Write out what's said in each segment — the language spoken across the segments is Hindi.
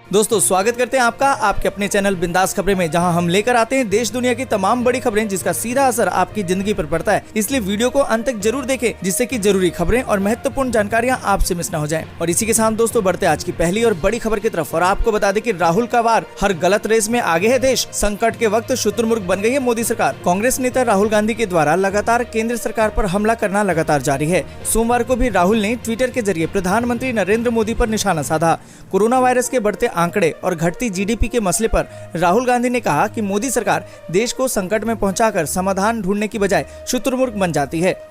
दोस्तों स्वागत करते हैं आपका आपके अपने चैनल बिंदास खबरें में, जहां हम लेकर आते हैं देश दुनिया की तमाम बड़ी खबरें जिसका सीधा असर आपकी जिंदगी पर पड़ता है। इसलिए वीडियो को अंत तक जरूर देखें, जिससे कि जरूरी खबरें और महत्वपूर्ण जानकारियां आपसे मिस न हो जाएं। और इसी के साथ दोस्तों बढ़ते आज की पहली और बड़ी खबर की तरफ। और आपको बता दें कि राहुल का वार, हर गलत रेस में आगे है देश, संकट के वक्त शुतुरमुर्ग बन गई है मोदी सरकार। कांग्रेस नेता राहुल गांधी के द्वारा लगातार केंद्र सरकार पर हमला करना लगातार जारी है। सोमवार को भी राहुल ने ट्विटर के जरिए प्रधानमंत्री नरेंद्र मोदी पर निशाना साधा। कोरोना वायरस के बढ़ते आंकड़े और घटती जीडीपी के मसले पर राहुल गांधी ने कहा कि मोदी सरकार देश को संकट में पहुंचाकर समाधान ढूंढने की बजाय शुतुरमुर्ग बन जाती है।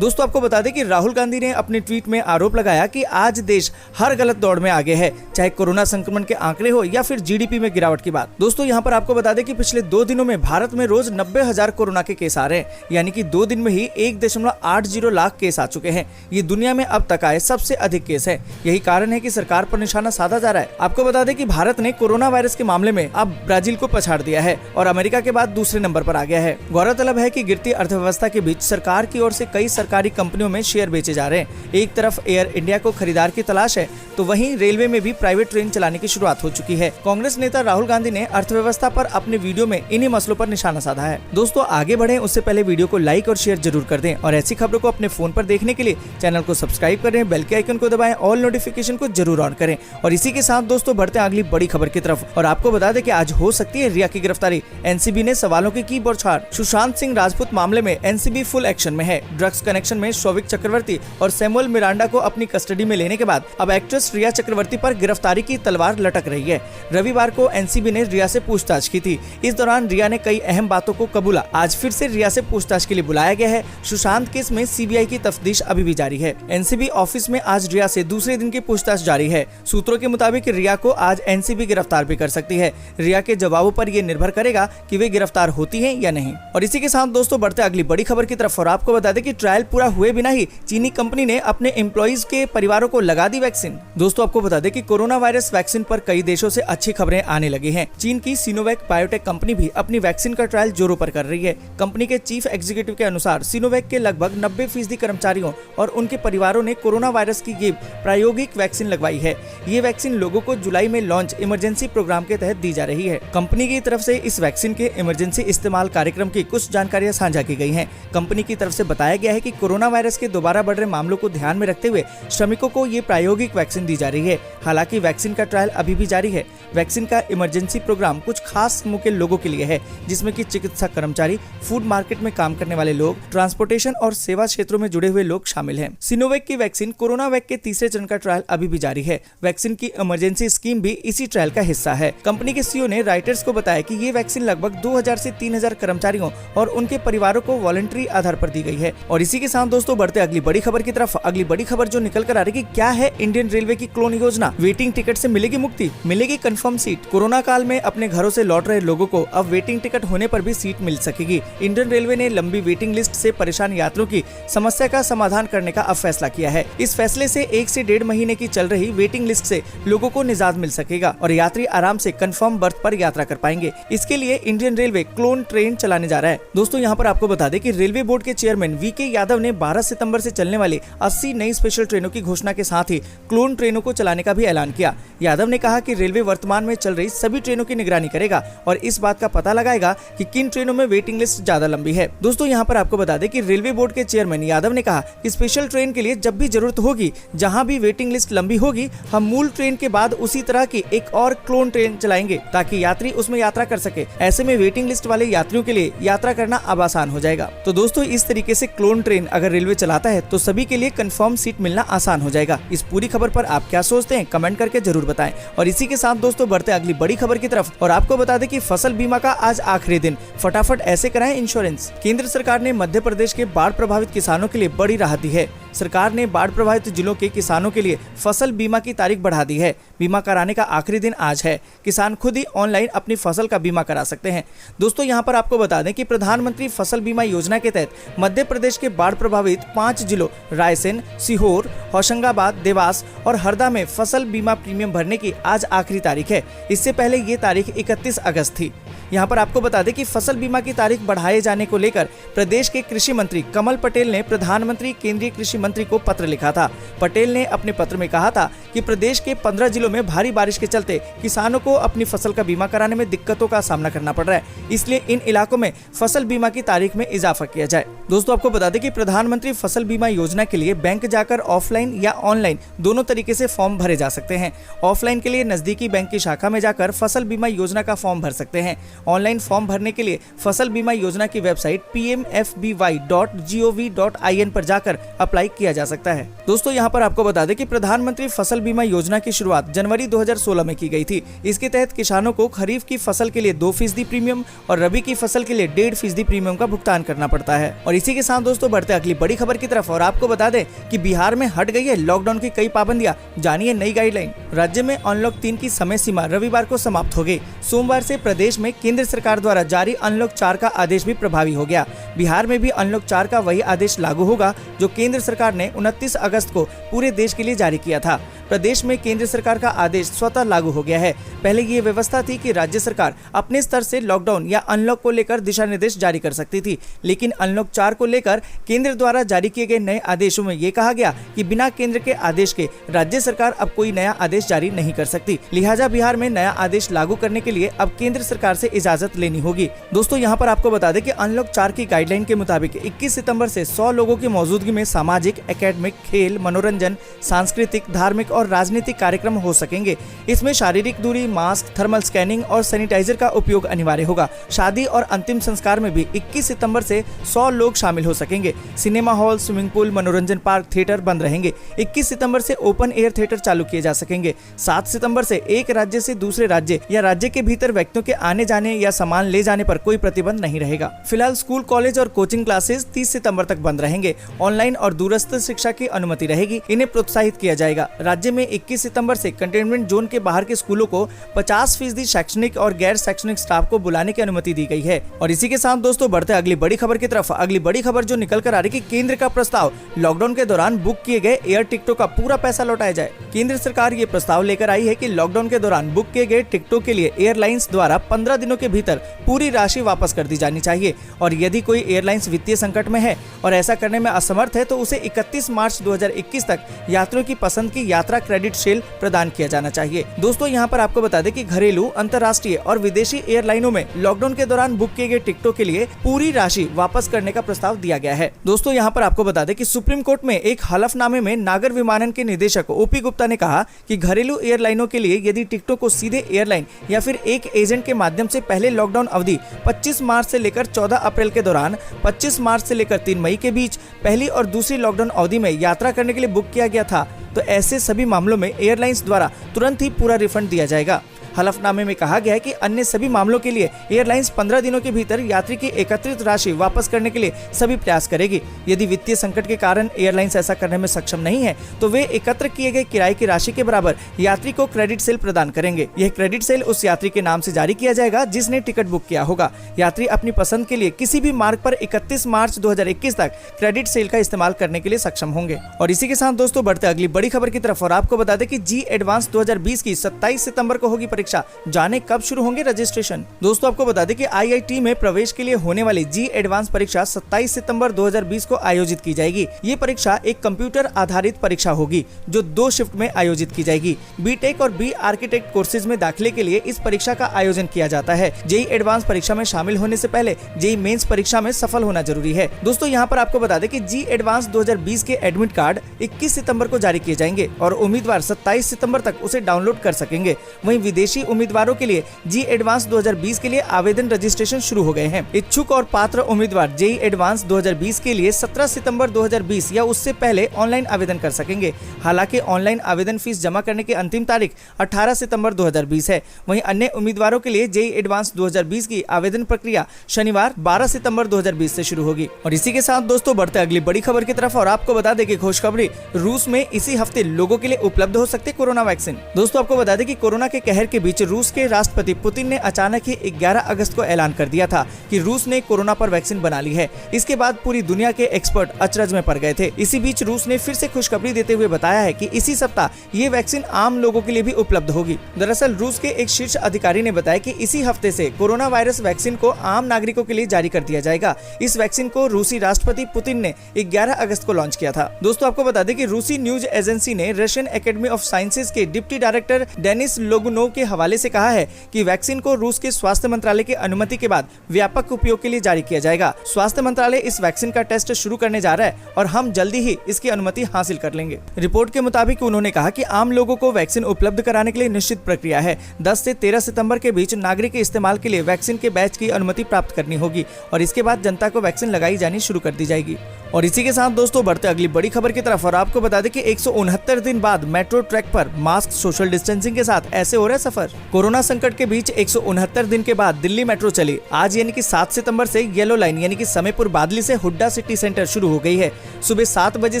दोस्तों आपको बता दें कि राहुल गांधी ने अपने ट्वीट में आरोप लगाया कि आज देश हर गलत दौड़ में आगे है, चाहे कोरोना संक्रमण के आंकड़े हो या फिर जीडीपी में गिरावट की बात। दोस्तों यहाँ पर आपको बता दें कि पिछले 2 दिनों में भारत में रोज 90,000 कोरोना के केस आ रहे हैं, यानी कि 2 दिन में ही 1.80 लाख केस आ चुके हैं। ये दुनिया में अब तक आए सबसे अधिक केस है। यही कारण है कि सरकार पर निशाना साधा जा रहा है। आपको बता दें कि भारत ने कोरोना वायरस के मामले में अब ब्राजील को पछाड़ दिया है और अमेरिका के बाद दूसरे नंबर पर आ गया है। गौरतलब है कि गिरती अर्थव्यवस्था के बीच सरकार की ओर से कई सरकारी कंपनियों में शेयर बेचे जा रहे हैं। एक तरफ एयर इंडिया को खरीदार की तलाश है, तो वहीं रेलवे में भी प्राइवेट ट्रेन चलाने की शुरुआत हो चुकी है। कांग्रेस नेता राहुल गांधी ने अर्थव्यवस्था पर अपने वीडियो में इन्हीं मसलों पर निशाना साधा है। दोस्तों आगे बढ़े उससे पहले वीडियो को लाइक और शेयर जरूर कर दें और ऐसी खबरों को अपने फोन पर देखने के लिए चैनल को सब्सक्राइब करें, बेल के आइकन को दबाएं, ऑल नोटिफिकेशन को जरूर ऑन करें। और इसी के साथ दोस्तों बढ़ते हैं अगली बड़ी खबर की तरफ। और आपको बता दें कि आज हो सकती है रिया की गिरफ्तारी। एनसीबी ने सवालों की बौछार। सुशांत सिंह राजपूत मामले में एनसीबी फुल एक्शन में है। ड्रग्स कनेक्शन में शौविक चक्रवर्ती और सैमुअल मिरांडा को अपनी कस्टडी में लेने के बाद अब एक्ट्रेस रिया चक्रवर्ती पर गिरफ्तारी की तलवार लटक रही है। रविवार को एनसीबी ने रिया से पूछताछ की थी। इस दौरान रिया ने कई अहम बातों को कबूला। आज फिर से रिया से पूछताछ के लिए बुलाया गया है। सुशांत केस में सीबीआई की तफ्तीश अभी भी जारी है। एनसीबी ऑफिस में आज रिया से दूसरे दिन की पूछताछ जारी है। सूत्रों के मुताबिक रिया को आज एनसीबी गिरफ्तार भी कर सकती है। रिया के जवाबों पर यह निर्भर करेगा कि वे गिरफ्तार होती हैं या नहीं। और इसी के साथ दोस्तों बढ़ते अगली बड़ी खबर की तरफ। और आपको बता दें कि ट्रायल पूरा हुए बिना ही चीनी कंपनी ने अपने एम्प्लॉइज के परिवारों को लगा दी वैक्सीन। दोस्तों आपको बता दें कि कोरोना वायरस वैक्सीन पर कई देशों से अच्छी खबरें आने लगी हैं। चीन की सिनोवैक बायोटेक कंपनी भी अपनी वैक्सीन का ट्रायल जोरों पर कर रही है। कंपनी के चीफ एग्जीक्यूटिव के अनुसार सिनोवैक के लगभग 90% कर्मचारियों और उनके परिवारों ने कोरोना वायरस की ये प्रायोगिक वैक्सीन लगवाई है। ये वैक्सीन लोगों को जुलाई में लॉन्च इमरजेंसी प्रोग्राम के तहत दी जा रही है। कंपनी की तरफ से इस वैक्सीन के इमरजेंसी इस्तेमाल कार्यक्रम की कुछ जानकारियां साझा की गई हैं। कंपनी की तरफ से बताया गया है कि कोरोना वायरस के दोबारा बढ़ रहे मामलों को ध्यान में रखते हुए श्रमिकों को ये प्रायोगिक वैक्सीन दी जा रही है। हालांकि वैक्सीन का ट्रायल अभी भी जारी है। वैक्सीन का इमरजेंसी प्रोग्राम कुछ खास समूह के लोगों के लिए है, जिसमें कि चिकित्सा कर्मचारी, फूड मार्केट में काम करने वाले लोग, ट्रांसपोर्टेशन और सेवा क्षेत्रों में जुड़े हुए लोग शामिल हैं। सिनोवैक की वैक्सीन कोरोना वैक के तीसरे चरण का ट्रायल अभी भी जारी है। वैक्सीन की इमरजेंसी स्कीम भी इसी ट्रायल का हिस्सा है। कंपनी के सीईओ ने राइटर्स को बताया कि ये वैक्सीन लगभग 2000 से 3000 कर्मचारियों और उनके परिवारों को वॉलंटरी आधार पर दी गई है। और इसी के साथ दोस्तों बढ़ते अगली बड़ी खबर की तरफ। अगली बड़ी खबर जो निकल कर आ रही है, क्या है इंडियन रेलवे की क्लोन योजना। वेटिंग टिकट से मिलेगी मुक्ति, मिलेगी कंफर्म सीट। कोरोना काल में अपने घरों से लौट रहे लोगों को अब वेटिंग टिकट होने पर भी सीट मिल सकेगी। इंडियन रेलवे ने लंबी वेटिंग लिस्ट से परेशान यात्रियों की समस्या का समाधान करने का अब फैसला किया है। इस फैसले से 1 से 1.5 महीने की चल रही वेटिंग लिस्ट से लोगों को निजात मिल सकेगा और यात्री आराम से कंफर्म बर्थ पर यात्रा कर पाएंगे। इसके लिए इंडियन रेलवे क्लोन ट्रेन चलाने जा रहा है। दोस्तों यहाँ पर आपको बता दें कि रेलवे बोर्ड के चेयरमैन वीके यादव ने 12 सितंबर से चलने वाली 80 नई स्पेशल ट्रेनों की घोषणा के साथ ही क्लोन ट्रेनों को चलाने का भी ऐलान किया। यादव ने कहा कि रेलवे वर्तमान में चल रही सभी ट्रेनों की निगरानी करेगा और इस बात का पता लगाएगा कि किन ट्रेनों में वेटिंग लिस्ट ज्यादा लंबी है। दोस्तों यहाँ पर आपको बता दें कि रेलवे बोर्ड के चेयरमैन यादव ने कहा कि स्पेशल ट्रेन के लिए जब भी जरूरत होगी, जहाँ भी वेटिंग लिस्ट लंबी होगी, हम मूल ट्रेन के बाद उसी तरह की एक और क्लोन ट्रेन चलाएंगे ताकि यात्री उसमें यात्रा कर सके। ऐसे में वेटिंग लिस्ट वाले यात्रियों के लिए यात्रा करना अब आसान हो जाएगा। तो दोस्तों इस तरीके से क्लोन ट्रेन अगर रेलवे चलाता है तो सभी के लिए कंफर्म सीट मिलना आसान हो जाएगा। इस पूरी खबर पर आप क्या सोचते हैं, कमेंट करके जरूर बताएं। और इसी के साथ दोस्तों बढ़ते अगली बड़ी खबर की तरफ। और आपको बता दें कि फसल बीमा का आज आखिरी दिन, फटाफट ऐसे कराएं इंश्योरेंस। केंद्र सरकार ने मध्य प्रदेश के बाढ़ प्रभावित किसानों के लिए बड़ी राहत दी है। सरकार ने बाढ़ प्रभावित जिलों के किसानों के लिए फसल बीमा की तारीख बढ़ा दी है। बीमा कराने का आखिरी दिन आज है। किसान खुद ही ऑनलाइन अपनी फसल का बीमा करा सकते हैं। दोस्तों यहाँ पर आपको बता दें कि प्रधानमंत्री फसल बीमा योजना के तहत मध्य प्रदेश के बाढ़ प्रभावित 5 जिलों रायसेन, सीहोर, होशंगाबाद, देवास और हरदा में फसल बीमा प्रीमियम भरने की आज आखिरी तारीख है। इससे पहले ये तारीख 31 अगस्त थी। यहाँ पर आपको बता दें कि फसल बीमा की तारीख बढ़ाए जाने को लेकर प्रदेश के कृषि मंत्री कमल पटेल ने प्रधानमंत्री केंद्रीय कृषि मंत्री को पत्र लिखा था। पटेल ने अपने पत्र में कहा था कि प्रदेश के 15 जिलों में भारी बारिश के चलते किसानों को अपनी फसल का बीमा कराने में दिक्कतों का सामना करना पड़ रहा है, इसलिए इन इलाकों में फसल बीमा की तारीख में इजाफा किया जाए। दोस्तों, आपको बता दें कि प्रधानमंत्री फसल बीमा योजना के लिए बैंक जाकर ऑफलाइन या ऑनलाइन दोनों तरीके से फॉर्म भरे जा सकते हैं। ऑफलाइन के लिए नजदीकी बैंक की शाखा में जाकर फसल बीमा योजना का फॉर्म भर सकते हैं। ऑनलाइन फॉर्म भरने के लिए फसल बीमा योजना की वेबसाइट pmfby.gov.in पर जाकर अप्लाई किया जा सकता है। दोस्तों, यहाँ पर आपको बता दें कि प्रधानमंत्री फसल बीमा योजना की शुरुआत जनवरी 2016 में की गई थी। इसके तहत किसानों को खरीफ की फसल के लिए 2% प्रीमियम और रबी की फसल के लिए 1.5% प्रीमियम का भुगतान करना पड़ता है। और इसी के साथ दोस्तों बढ़ते अगली बड़ी खबर की तरफ और आपको बता दें कि बिहार में हट गई है लॉकडाउन की कई पाबंदियां। जानिए नई गाइडलाइन। राज्य में अनलॉक 3 की समय सीमा रविवार को समाप्त हो गई। सोमवार से प्रदेश में केंद्र सरकार द्वारा जारी अनलॉक 4 का आदेश भी प्रभावी हो गया। बिहार में भी अनलॉक 4 का वही आदेश लागू होगा जो केंद्र सरकार ने 29 अगस्त को पूरे देश के लिए जारी किया था। प्रदेश में केंद्र सरकार का आदेश स्वतः लागू हो गया है। पहले ये व्यवस्था थी कि राज्य सरकार अपने स्तर से लॉकडाउन या अनलॉक को लेकर दिशा निर्देश जारी कर सकती थी, लेकिन अनलॉक 4 को लेकर केंद्र द्वारा जारी किए गए नए आदेशों में ये कहा गया कि बिना केंद्र के आदेश के राज्य सरकार अब कोई नया आदेश जारी नहीं कर सकती। लिहाजा बिहार में नया आदेश लागू करने के लिए अब केंद्र सरकार से इजाजत लेनी होगी। दोस्तों, यहाँ पर आपको बता दें कि अनलॉक 4 की गाइडलाइन के मुताबिक 21 सितंबर से 100 लोगों की मौजूदगी में सामाजिक, एकेडमिक, खेल, मनोरंजन, सांस्कृतिक, धार्मिक और राजनीतिक कार्यक्रम हो सकेंगे। इसमें शारीरिक दूरी, मास्क, थर्मल स्कैनिंग और सैनिटाइजर का उपयोग अनिवार्य होगा। शादी और अंतिम संस्कार में भी 21 सितंबर से 100 लोग शामिल हो सकेंगे। सिनेमा हॉल, स्विमिंग पूल, मनोरंजन पार्क, थिएटर बंद रहेंगे। 21 सितंबर से ओपन एयर थिएटर चालू किए जा सकेंगे। 7 सितंबर से एक राज्य से दूसरे राज्य या राज्य के भीतर व्यक्तियों के आने जाने या सामान ले जाने पर कोई प्रतिबंध नहीं रहेगा। फिलहाल स्कूल, कॉलेज और कोचिंग क्लासेस 30 सितंबर तक बंद रहेंगे। ऑनलाइन और दूरस्थ शिक्षा की अनुमति रहेगी। इन्हें प्रोत्साहित किया जाएगा। राज्य में 21 सितंबर से कंटेनमेंट जोन के बाहर के स्कूलों को 50% शैक्षणिक और गैर शैक्षणिक स्टाफ को बुलाने की अनुमति दी गई है। और इसी के साथ दोस्तों बढ़ते अगली बड़ी खबर की तरफ। अगली बड़ी खबर जो निकल कर आ रही है कि केंद्र का प्रस्ताव, लॉकडाउन के दौरान बुक किए गए एयर टिकटों का पूरा पैसा लौटाया जाए। केंद्र सरकार ये प्रस्ताव लेकर आई है कि लॉकडाउन के दौरान बुक किए गए टिकटों के लिए एयरलाइंस द्वारा 15 दिनों के भीतर पूरी राशि वापस कर दी जानी चाहिए। और यदि कोई एयरलाइंस वित्तीय संकट में है और ऐसा करने में असमर्थ है तो उसे 31 मार्च 2021 तक यात्रियों की पसंद की यात्रा क्रेडिट शेल प्रदान किया जाना चाहिए। दोस्तों, यहाँ पर आपको बता दें कि घरेलू, अंतर्राष्ट्रीय और विदेशी एयरलाइनों में लॉकडाउन के दौरान बुक किए गए टिकटों के लिए पूरी राशि वापस करने का प्रस्ताव दिया गया है। दोस्तों, यहाँ पर आपको बता दें कि सुप्रीम कोर्ट में एक हलफनामे में नागर विमानन के निदेशक ओपी गुप्ता ने कहा कि घरेलू एयरलाइनों के लिए यदि टिकटों को सीधे एयरलाइन या फिर एक एजेंट के माध्यम से पहले लॉकडाउन अवधि 25 मार्च से लेकर 14 अप्रैल के दौरान 25 मार्च से लेकर 3 मई के बीच पहली और दूसरी लॉकडाउन अवधि में यात्रा करने के लिए बुक किया गया था तो ऐसे सभी मामलों में एयरलाइंस द्वारा तुरंत ही पूरा रिफंड दिया जाएगा। हलफनामे में कहा गया है कि अन्य सभी मामलों के लिए एयरलाइंस 15 दिनों के भीतर यात्री की एकत्रित राशि वापस करने के लिए सभी प्रयास करेगी। यदि वित्तीय संकट के कारण एयरलाइंस ऐसा करने में सक्षम नहीं है तो वे एकत्र किए गए किराए की राशि के बराबर यात्री को क्रेडिट सेल प्रदान करेंगे। यह क्रेडिट सेल उस यात्री के नाम से जारी किया जाएगा जिसने टिकट बुक किया होगा। यात्री अपनी पसंद के लिए किसी भी मार्ग पर 31 मार्च 2021 तक क्रेडिट सेल का इस्तेमाल करने के लिए सक्षम होंगे। और इसी के साथ दोस्तों बढ़ते अगली बड़ी खबर की तरफ और आपको बता दें कि जी एडवांस 2020 की 27 सितंबर को होगी परीक्षा। जाने कब शुरू होंगे रजिस्ट्रेशन। दोस्तों, आपको बता दें कि आईआईटी में प्रवेश के लिए होने वाली जी एडवांस परीक्षा 27 सितंबर 2020 को आयोजित की जाएगी। ये परीक्षा एक कंप्यूटर आधारित परीक्षा होगी जो 2 शिफ्ट में आयोजित की जाएगी। बीटेक और बी आर्किटेक्ट कोर्सेज में दाखिले के लिए इस परीक्षा का आयोजन किया जाता है। जेई एडवांस परीक्षा में शामिल होने से पहले जेई मेंस परीक्षा में सफल होना जरूरी है। दोस्तों, यहाँ पर आपको बता दें कि जी एडवांस 2020 के एडमिट कार्ड 21 सितंबर को जारी किए जाएंगे और उम्मीदवार 27 सितंबर तक उसे डाउनलोड कर सकेंगे। वहीं विदेशी उम्मीदवारों के लिए जी एडवांस 2020 के लिए आवेदन रजिस्ट्रेशन शुरू हो गए हैं। इच्छुक और पात्र उम्मीदवार जेई एडवांस 2020 के लिए 17 सितंबर 2020 या उससे पहले ऑनलाइन आवेदन कर सकेंगे। हालांकि ऑनलाइन आवेदन फीस जमा करने की अंतिम तारीख 18 सितंबर 2020 है। वहीं अन्य उम्मीदवारों के लिए जेई एडवांस 2020 की आवेदन प्रक्रिया शनिवार 12 सितंबर 2020 से शुरू होगी। और इसी के साथ दोस्तों बढ़ते अगली बड़ी खबर की तरफ और आपको बता दें कि खुशखबरी, रूस में इसी हफ्ते लोगों के लिए उपलब्ध हो सकते कोरोना वैक्सीन। दोस्तों, आपको बता दें कि कोरोना के कहर के बीच रूस के राष्ट्रपति पुतिन ने अचानक ही 11 अगस्त को ऐलान कर दिया था कि रूस ने कोरोना पर वैक्सीन बना ली है। इसके बाद पूरी दुनिया के एक्सपर्ट अचरज में पड़ गए थे। इसी बीच रूस ने फिर से खुशखबरी देते हुए बताया है कि इसी सप्ताह ये वैक्सीन आम लोगों के लिए भी उपलब्ध होगी। दरअसल रूस के एक शीर्ष अधिकारी ने बताया कि इसी हफ्ते से कोरोना वायरस वैक्सीन को आम नागरिकों के लिए जारी कर दिया जाएगा। इस वैक्सीन को रूसी राष्ट्रपति पुतिन ने 11 अगस्त को लॉन्च किया था। दोस्तों, आपको बता दें कि रूसी न्यूज एजेंसी ने रशियन एकेडमी ऑफ साइंसेज के डिप्टी डायरेक्टर डेनिस लोगुनोव के हवाले से कहा है कि वैक्सीन को रूस के स्वास्थ्य मंत्रालय की अनुमति के बाद व्यापक उपयोग के लिए जारी किया जाएगा। स्वास्थ्य मंत्रालय इस वैक्सीन का टेस्ट शुरू करने जा रहा है और हम जल्दी ही इसकी अनुमति हासिल कर लेंगे। रिपोर्ट के मुताबिक उन्होंने कहा कि आम लोगों को वैक्सीन उपलब्ध कराने के लिए निश्चित प्रक्रिया है। 10 से 13 सितंबर के बीच नागरिक के इस्तेमाल के लिए वैक्सीन के बैच की अनुमति प्राप्त करनी होगी और इसके बाद जनता को वैक्सीन लगाई जानी शुरू कर दी जाएगी। और इसी के साथ दोस्तों बढ़ते अगली बड़ी खबर की तरफ। और आपको बता दें कि 169 दिन बाद मेट्रो ट्रैक पर मास्क, सोशल डिस्टेंसिंग के साथ ऐसे हो रहा है सफर। कोरोना संकट के बीच 169 दिन के बाद दिल्ली मेट्रो चली। आज यानी कि 7 सितंबर से येलो लाइन यानी कि समयपुर बादली से हुड्डा सिटी सेंटर शुरू हो गई है। सुबह 7 बजे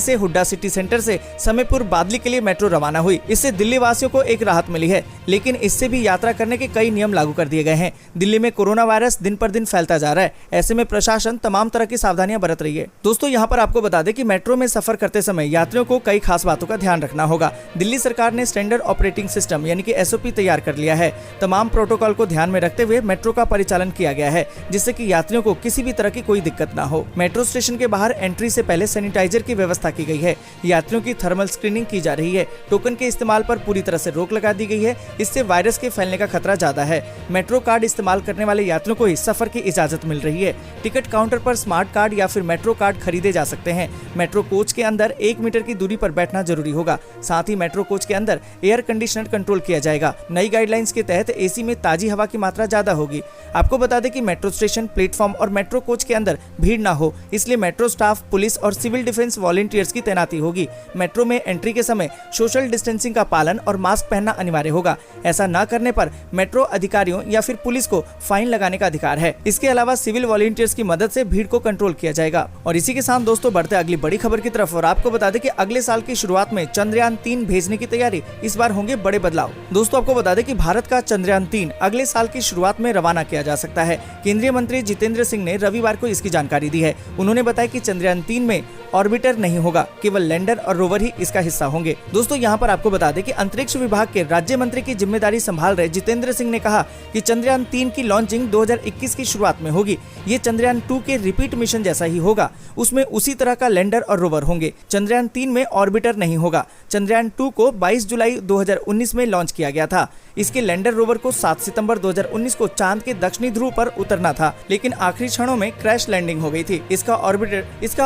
से हुड्डा सिटी सेंटर से समयपुर बादली के लिए मेट्रो रवाना हुई। इससे दिल्ली वासियों को एक राहत मिली है, लेकिन इससे भी यात्रा करने के कई नियम लागू कर दिए गए हैं। दिल्ली में कोरोना वायरस दिन पर दिन फैलता जा रहा है। ऐसे में प्रशासन तमाम तरह की सावधानियां बरत रही है। दोस्तों, यहाँ पर आपको बता दें कि मेट्रो में सफर करते समय यात्रियों को कई खास बातों का ध्यान रखना होगा। दिल्ली सरकार ने स्टैंडर्ड ऑपरेटिंग सिस्टम यानी कि SOP तैयार कर लिया है। तमाम प्रोटोकॉल को ध्यान में रखते हुए मेट्रो का परिचालन किया गया है, जिससे कि यात्रियों को किसी भी तरह की कोई दिक्कत ना हो। मेट्रो स्टेशन के बाहर एंट्री से पहले सैनिटाइजर की व्यवस्था की गई है। यात्रियों की थर्मल स्क्रीनिंग की जा रही है। टोकन के इस्तेमाल पर पूरी तरह से रोक लगा दी गई है। इससे वायरस के फैलने का खतरा ज्यादा है। मेट्रो कार्ड इस्तेमाल करने वाले यात्रियों को ही सफर की इजाजत मिल रही है। टिकट काउंटर पर स्मार्ट कार्ड या फिर मेट्रो कार्ड खरीदे जा सकते हैं। मेट्रो कोच के अंदर 1 मीटर की दूरी पर बैठना जरूरी होगा। साथ ही मेट्रो कोच के अंदर एयर कंडीशनर कंट्रोल किया जाएगा। नई गाइडलाइंस के तहत AC में ताजी हवा की मात्रा ज्यादा होगी। आपको बता दें कि मेट्रो स्टेशन, प्लेटफॉर्म और मेट्रो कोच के अंदर भीड़ ना हो, इसलिए मेट्रो स्टाफ, पुलिस और सिविल डिफेंस वॉलंटियर्स की तैनाती होगी। मेट्रो में एंट्री के समय सोशल डिस्टेंसिंग का पालन और मास्क पहनना अनिवार्य होगा। ऐसा न करने पर मेट्रो अधिकारियों या फिर पुलिस को फाइन लगाने का अधिकार है। इसके अलावा सिविल वॉलंटियर्स की मदद से भीड़ को कंट्रोल किया जाएगा। और इसी के साथ दोस्तों बढ़ते अगली बड़ी खबर की तरफ। और आपको बता दें कि अगले साल की शुरुआत में चंद्रयान 3 भेजने की तैयारी। इस बार होंगे बड़े बदलाव। दोस्तों, आपको बता दें कि भारत का चंद्रयान 3 अगले साल की शुरुआत में रवाना किया जा सकता है। केंद्रीय मंत्री जितेंद्र सिंह ने रविवार को इसकी जानकारी दी है। उन्होंने बताया कि चंद्रयान 3 में ऑर्बिटर नहीं होगा, केवल लैंडर और रोवर ही इसका हिस्सा होंगे। दोस्तों, यहाँ पर आपको बता दें कि अंतरिक्ष विभाग के राज्य मंत्री की जिम्मेदारी संभाल रहे जितेंद्र सिंह ने कहा कि चंद्रयान 3 की लॉन्चिंग 2021 की शुरुआत में होगी। ये चंद्रयान 2 के रिपीट मिशन जैसा ही होगा। उसमें उसी तरह का लैंडर और रोवर होंगे। चंद्रयान 3 में ऑर्बिटर नहीं होगा। चंद्रयान 2 को 22 जुलाई 2019 में लॉन्च किया गया था। इसके लैंडर रोवर को 7 सितंबर 2019 को चांद के दक्षिणी ध्रुव पर उतरना था, लेकिन आखिरी क्षणों में क्रैश लैंडिंग हो गई थी। इसका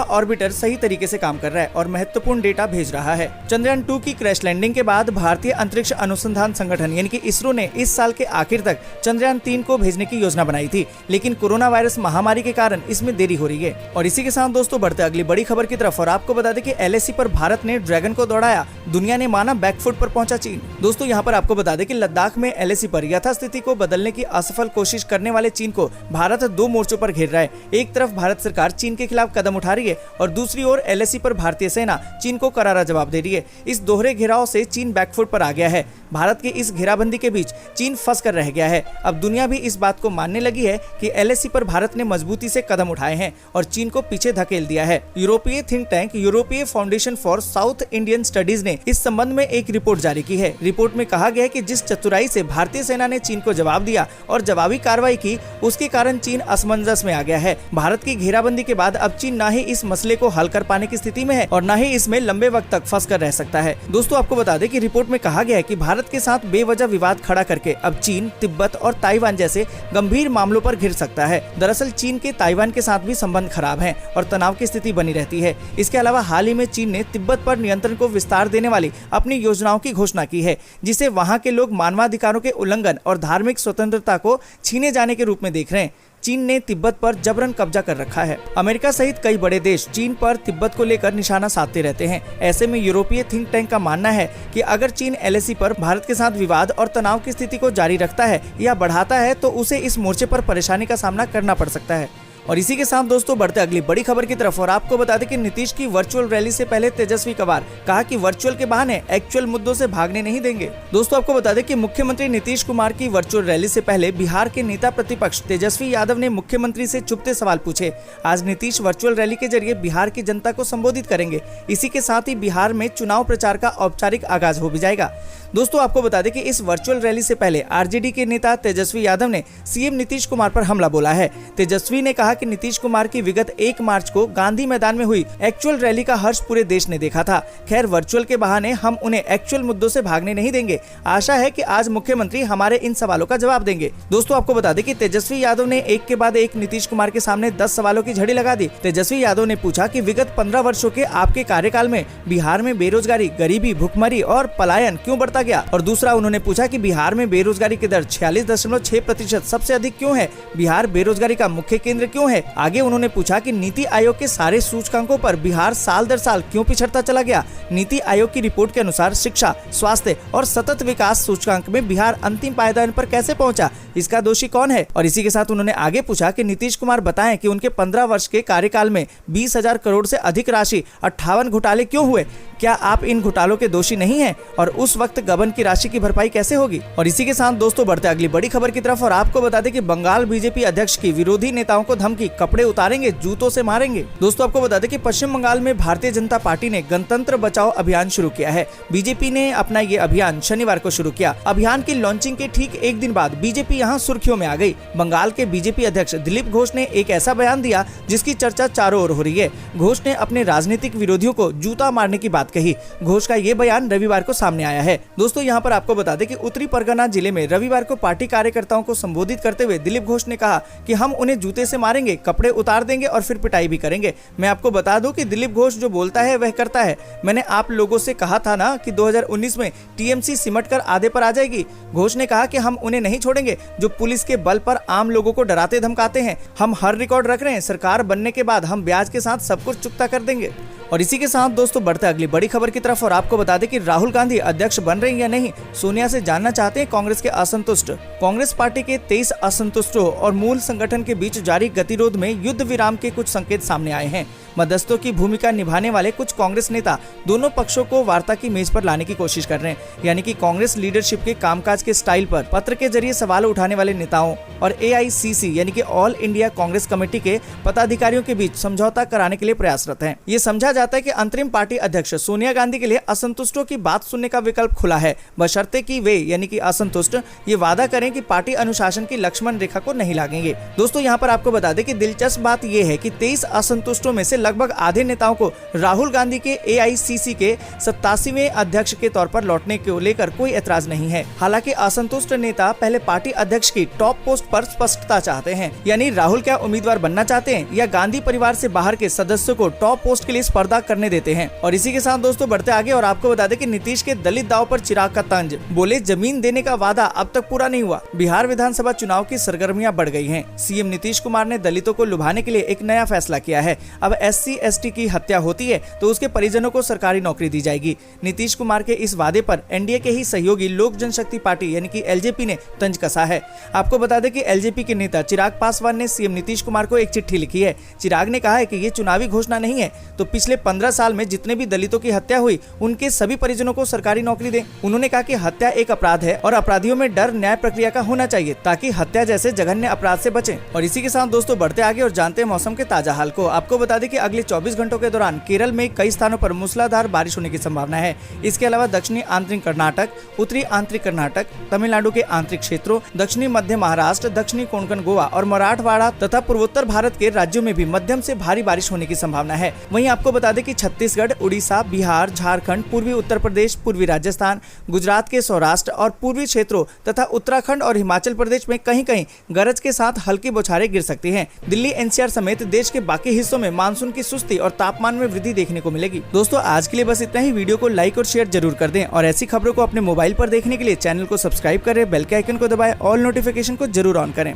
ऑर्बिटर सही तरीके से काम कर रहा है और महत्वपूर्ण डेटा भेज रहा है। चंद्रयान 2 की क्रैश लैंडिंग के बाद भारतीय अंतरिक्ष अनुसंधान संगठन यानी कि इसरो ने इस साल के आखिर तक चंद्रयान 3 को भेजने की योजना बनाई थी, लेकिन कोरोना वायरस महामारी के कारण इसमें देरी हो रही है। और इसी के साथ दोस्तों बढ़ते अगली बड़ी खबर की तरफ। और आपको बता दें कि LAC पर भारत ने ड्रैगन को दौड़ाया, दुनिया ने माना बैकफुट पर पहुंचा चीन। दोस्तों, यहाँ पर आपको बता दें कि लद्दाख में LAC पर यथास्थिति को बदलने की असफल कोशिश करने वाले चीन को भारत 2 मोर्चों पर घेर रहा है। एक तरफ भारत सरकार चीन के खिलाफ कदम उठा रही है और दूसरी ओर LAC पर भारतीय सेना चीन को करारा जवाब दे रही है। इस दोहरे घेराव से चीन बैकफुट पर आ गया है। भारत की इस घेराबंदी के बीच चीन फंस कर रह गया है। अब दुनिया भी इस बात को मानने लगी है कि LAC पर भारत ने मजबूती से कदम उठाए हैं और चीन को पीछे धकेल दिया है। यूरोपीय थिंक टैंक यूरोपीय foundation for south Indian studies ने इस संबंध में एक रिपोर्ट जारी की है। रिपोर्ट में कहा गया है कि जिस चतुराई से भारतीय सेना ने चीन को जवाब दिया और जवाबी कार्रवाई की, उसके कारण चीन असमंजस में आ गया है। भारत की घेराबंदी के बाद अब चीन ना ही इस मसले को हल कर पाने की स्थिति में है और ना ही इसमें लंबे वक्त तक फंस कर रह सकता है। दोस्तों, आपको बता दें कि रिपोर्ट में कहा गया है कि भारत के साथ बेवजह विवाद खड़ा करके अब चीन, तिब्बत और ताइवान जैसे गंभीर मामलों पर घिर सकता है। दरअसल चीन के ताइवान के साथ भी संबंध खराब हैं और तनाव की स्थिति बनी रहती है। इसके अलावा हाल ही में चीन ने तिब्बत पर नियंत्रण को विस्तार देने वाली अपनी योजनाओं की घोषणा की है, जिसे वहां के लोग मानवाधिकारों के उल्लंघन और धार्मिक स्वतंत्रता को छीने जाने के रूप में देख रहे हैं। चीन ने तिब्बत पर जबरन कब्जा कर रखा है। अमेरिका सहित कई बड़े देश चीन पर तिब्बत को लेकर निशाना साधते रहते हैं। ऐसे में यूरोपीय थिंक टैंक का मानना है कि अगर चीन LAC पर भारत के साथ विवाद और तनाव की स्थिति को जारी रखता है या बढ़ाता है तो उसे इस मोर्चे पर परेशानी का सामना करना पड़ सकता है। और इसी के साथ दोस्तों बढ़ते अगली बड़ी खबर की तरफ और आपको बता दें कि नीतीश की वर्चुअल रैली से पहले तेजस्वी कवार कहा कि वर्चुअल के बहाने एक्चुअल मुद्दों से भागने नहीं देंगे। दोस्तों आपको बता दें कि मुख्यमंत्री नीतीश कुमार की वर्चुअल रैली से पहले बिहार के नेता प्रतिपक्ष तेजस्वी यादव ने मुख्यमंत्री से चुभते सवाल पूछे। आज नीतीश वर्चुअल रैली के जरिए बिहार की जनता को संबोधित करेंगे। इसी के साथ ही बिहार में चुनाव प्रचार का औपचारिक आगाज हो भी जाएगा। दोस्तों आपको बता दें कि इस वर्चुअल रैली से पहले आरजेडी के नेता तेजस्वी यादव ने सीएम नीतीश कुमार पर हमला बोला है। तेजस्वी ने कहा कि नीतीश कुमार की विगत 1 मार्च को गांधी मैदान में हुई एक्चुअल रैली का हर्ष पूरे देश ने देखा था। खैर वर्चुअल के बहाने हम उन्हें एक्चुअल मुद्दों से भागने नहीं देंगे। आशा है कि आज मुख्यमंत्री हमारे इन सवालों का जवाब देंगे। दोस्तों आपको बता दें कि तेजस्वी यादव ने एक के बाद एक नीतीश कुमार के सामने 10 सवालों की झड़ी लगा दी। तेजस्वी यादव ने पूछा कि विगत 15 वर्षों के आपके कार्यकाल में बिहार में बेरोजगारी, गरीबी, भुखमरी और पलायन क्यों बढ़ता गया। और दूसरा उन्होंने पूछा कि बिहार में बेरोजगारी की दर 46.6% सबसे अधिक क्यों है। बिहार बेरोजगारी का मुख्य केंद्र क्यों है। आगे उन्होंने पूछा कि नीति आयोग के सारे सूचकांकों पर बिहार साल दर साल क्यों पिछड़ता चला गया। नीति आयोग की रिपोर्ट के अनुसार शिक्षा, स्वास्थ्य और सतत विकास सूचकांक में बिहार अंतिम पायदान पर कैसे पहुंचा, इसका दोषी कौन है। और इसी के साथ उन्होंने आगे पूछा कि नीतीश कुमार बताएं कि उनके 15 वर्ष के कार्यकाल में 20,000 करोड़ से अधिक राशि 58 घोटाले क्यों हुए। क्या आप इन घोटालों के दोषी नहीं हैं और उस वक्त गबन की राशि की भरपाई कैसे होगी। और इसी के साथ दोस्तों बढ़ते अगली बड़ी खबर की तरफ और आपको बता दें कि बंगाल बीजेपी अध्यक्ष की विरोधी नेताओं को धमकी, कपड़े उतारेंगे, जूतों से मारेंगे। दोस्तों आपको बता दें कि पश्चिम बंगाल में भारतीय जनता पार्टी ने गणतंत्र बचाओ अभियान शुरू किया है। बीजेपी ने अपना ये अभियान शनिवार को शुरू किया। अभियान की लॉन्चिंग के ठीक एक दिन बाद बीजेपी यहाँ सुर्खियों में आ गई। बंगाल के बीजेपी अध्यक्ष दिलीप घोष ने एक ऐसा बयान दिया जिसकी चर्चा चारों ओर हो रही है। घोष ने अपने राजनीतिक विरोधियों को जूता मारने की बात कही। घोष का ये बयान रविवार को सामने आया है। दोस्तों यहाँ पर आपको बता दें कि उत्तरी परगना जिले में रविवार को पार्टी कार्यकर्ताओं को संबोधित करते हुए दिलीप घोष ने कहा कि हम उन्हें जूते से मारेंगे, कपड़े उतार देंगे और फिर पिटाई भी करेंगे। मैं आपको बता दूं कि दिलीप घोष जो बोलता है वह करता है। मैंने आप लोगों से कहा था ना कि 2019 में टीएमसी सिमट कर आधे पर आ जाएगी। घोष ने कहा कि हम उन्हें नहीं छोड़ेंगे जो पुलिस के बल पर आम लोगों को डराते धमकाते हैं। हम हर रिकॉर्ड रख रहे हैं। सरकार बनने के बाद हम ब्याज के साथ सब कुछ चुकता कर देंगे। और इसी के साथ दोस्तों बढ़ते अगली बड़ी खबर की तरफ और आपको बता दें कि राहुल गांधी अध्यक्ष बन रहे हैं या नहीं। सोनिया से जानना चाहते हैं कांग्रेस के असंतुष्ट। कांग्रेस पार्टी के 23 असंतुष्टों और मूल संगठन के बीच जारी गतिरोध में युद्ध विराम के कुछ संकेत सामने आए हैं। मध्यस्थों की भूमिका निभाने वाले कुछ कांग्रेस नेता दोनों पक्षों को वार्ता की मेज पर लाने की कोशिश कर रहे हैं। यानी कि कांग्रेस लीडरशिप के कामकाज के स्टाइल पर पत्र के जरिए सवाल उठाने वाले नेताओं और AICC यानी कि ऑल इंडिया कांग्रेस कमेटी के पदाधिकारियों के बीच समझौता कराने के लिए प्रयासरत हैं। ये समझा जाता है कि अंतरिम पार्टी अध्यक्ष सोनिया गांधी के लिए असंतुष्टों की बात सुनने का विकल्प खुला है, बशर्ते कि वे यानी कि असंतुष्ट ये वादा करें कि पार्टी अनुशासन की लक्ष्मण रेखा को नहीं लागेंगे। दोस्तों यहाँ पर आपको बता दें कि दिलचस्प बात यह है कि 23 असंतुष्टों में से लगभग आधे नेताओं को राहुल गांधी के AICC के 87वें अध्यक्ष के तौर पर लौटने को लेकर कोई एतराज नहीं है। हालांकि असंतुष्ट नेता पहले पार्टी अध्यक्ष की टॉप पोस्ट पर स्पष्टता चाहते हैं। यानी राहुल क्या उम्मीदवार बनना चाहते हैं या गांधी परिवार से बाहर के सदस्यों को टॉप पोस्ट के लिए स्पर्धा करने देते हैं। और इसी के साथ दोस्तों बढ़ते आगे और आपको बता दें कि नीतीश के दलित दाव पर चिराग का तंज, बोले जमीन देने का वादा अब तक पूरा नहीं हुआ। बिहार विधानसभा चुनाव की सरगर्मियां बढ़ गई हैं। सीएम नीतीश कुमार ने दलितों को लुभाने के लिए एक नया फैसला किया है। अब SC/ST की हत्या होती है तो उसके परिजनों को सरकारी नौकरी दी जाएगी। नीतीश कुमार के इस वादे पर एनडीए के ही सहयोगी लोक जनशक्ति पार्टी यानी कि LJP ने तंज कसा है। आपको बता दें कि LJP के नेता चिराग पासवान ने सीएम नीतीश कुमार को एक चिट्ठी लिखी है। चिराग ने कहा है कि ये चुनावी घोषणा नहीं है तो पिछले 15 साल में जितने भी दलितों की हत्या हुई उनके सभी परिजनों को सरकारी नौकरी दें। उन्होंने कहा कि हत्या एक अपराध है और अपराधियों में डर न्याय प्रक्रिया का होना चाहिए ताकि हत्या जैसे जघन्य अपराध से बचें। और इसी के साथ दोस्तों बढ़ते आगे और जानते हैं मौसम के ताजा हाल को। आपको बता दें कि अगले 24 घंटों के दौरान केरल में कई स्थानों पर मूसलाधार बारिश होने की संभावना है। इसके अलावा दक्षिणी आंतरिक कर्नाटक, उत्तरी आंतरिक कर्नाटक, तमिलनाडु के आंतरिक क्षेत्रों, दक्षिणी मध्य महाराष्ट्र, दक्षिणी कोंकण गोवा और मराठवाड़ा तथा पूर्वोत्तर भारत के राज्यों में भी मध्यम से भारी बारिश होने की संभावना है। वहीं आपको बता दें कि छत्तीसगढ़, उड़ीसा, बिहार, झारखंड, पूर्वी उत्तर प्रदेश, पूर्वी राजस्थान, गुजरात के सौराष्ट्र और पूर्वी क्षेत्रों तथा उत्तराखंड और हिमाचल प्रदेश में कहीं कहीं गरज के साथ हल्की बौछारें गिर सकती हैं। दिल्ली NCR समेत देश के बाकी हिस्सों में मानसून की सुस्ती और तापमान में वृद्धि देखने को मिलेगी। दोस्तों आज के लिए बस इतना ही। वीडियो को लाइक और शेयर जरूर कर दें और ऐसी खबरों को अपने मोबाइल पर देखने के लिए चैनल को सब्सक्राइब करें, बेल के आइकन को दबाएं, ऑल नोटिफिकेशन को जरूर ऑन करें।